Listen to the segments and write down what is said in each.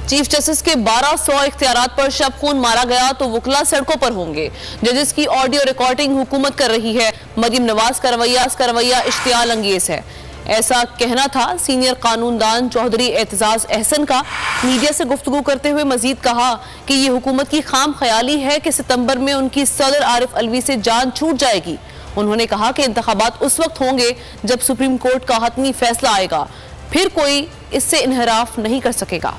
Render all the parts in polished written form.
Chief justice کے 1200 اختیارات پر شب خون مارا گیا تو وکلا سڑکوں پر ہوں گے۔ ججز کی آڈیو ریکارڈنگ حکومت کر رہی ہے۔ مریم نواز کا رویہ اشتعال انگیز ہے، ایسا کہنا تھا سینئر قانون دان چوہدری اعتزاز احسن کا۔ میڈیا سے گفتگو کرتے ہوئے مزید کہا کہ یہ حکومت کی خام خیالی ہے کہ ستمبر میں ان کی صدر عارف علوی سے جان چھوٹ جائے گی۔ انہوں نے کہا کہ انتخابات اس وقت ہوں گے جب سپریم کورٹ کا حتمی فیصلہ آئے گا، پھر کوئی اس سے انحراف نہیں کر سکے گا۔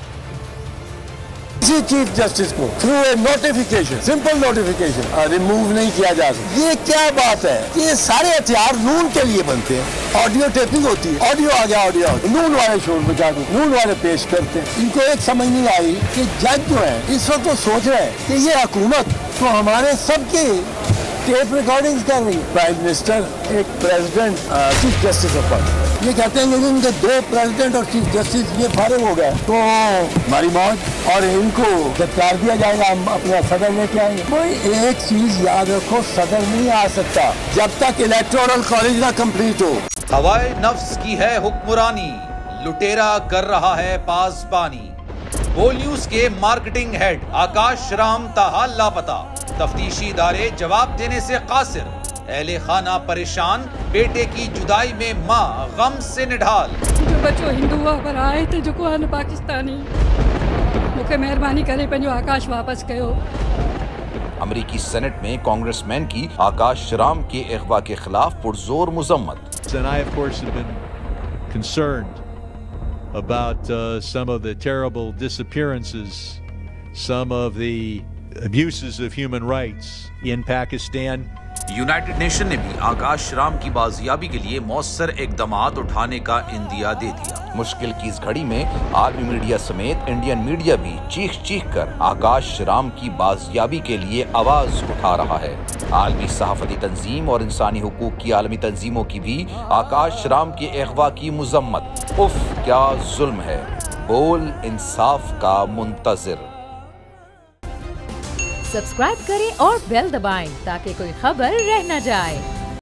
چیف جسٹس کو through a notification, simple notification remove نہیں کیا جا سکتا۔ یہ کیا بات ہے؟ یہ سارے ہتھیار نون کے لیے بنتے ہیں۔ آڈیو ٹیپنگ ہوتی ہے، آڈیو آ گیا، نون والے شور بچا کے نون والے پیش کرتے ہیں۔ ان کو ایک سمجھ نہیں آئی کہ جج جو ہے اس وقت وہ سوچ رہے ہیں کہ یہ حکومت تو ہمارے سب کے ٹیپ ریکارڈنگ کر رہی ہے۔ پرائم منسٹر، ایک president, chief justice of parliament, یہ کہتے ہیں کہ ان کے 2 پریزیڈنٹ اور چیف جسٹس یہ فارغ ہو گئے تو ہماری موج، اور ان کو گرفتار دیا جائے گا، ہم اپنا صدر لے کے آئیں گے۔ کوئی ایک چیز یاد رکھو، صدر نہیں آ سکتا جب تک الیکٹورل کالج نہ کمپلیٹ ہو۔ ہوائے نفس کی ہے حکمرانی، لٹیرا کر رہا ہے پاسبانی۔ بول نیوز کے مارکیٹنگ ہیڈ آکاش رام تاحال لاپتہ، تفتیشی ادارے جواب دینے سے قاصر، اہل خانہ پریشان، بیٹے کی جدائی میں ماں غم سے نڈھال۔ جو بچو ہندو پر آئے تھے جو کو پاکستانی، مجھے مہربانی کرے پنجو آکاش واپس کیو۔ امریکی سینٹ میں کانگریس مین کی آکاش رام کے اغوا کے خلاف پرزور مذمت۔ And I, of course, have been concerned about some of the terrible disappearances, some of the abuses of human rights in Pakistan. United nation نے بھی آکاش رام کی بازیابی کے لیے مؤثر اقدامات اٹھانے کا عندیہ دے دیا۔ مشکل کی اس گھڑی میں عالمی میڈیا سمیت انڈین میڈیا بھی چیخ کر آکاش رام کی بازیابی کے لیے آواز اٹھا رہا ہے۔ عالمی صحافتی تنظیم اور انسانی حقوق کی عالمی تنظیموں کی بھی آکاش رام کے اغوا کی مذمت۔ اف کیا ظلم ہے، بول انصاف کا منتظر۔ سبسکرائب کریں اور بیل دبائیں تاکہ کوئی خبر رہ نہ جائے۔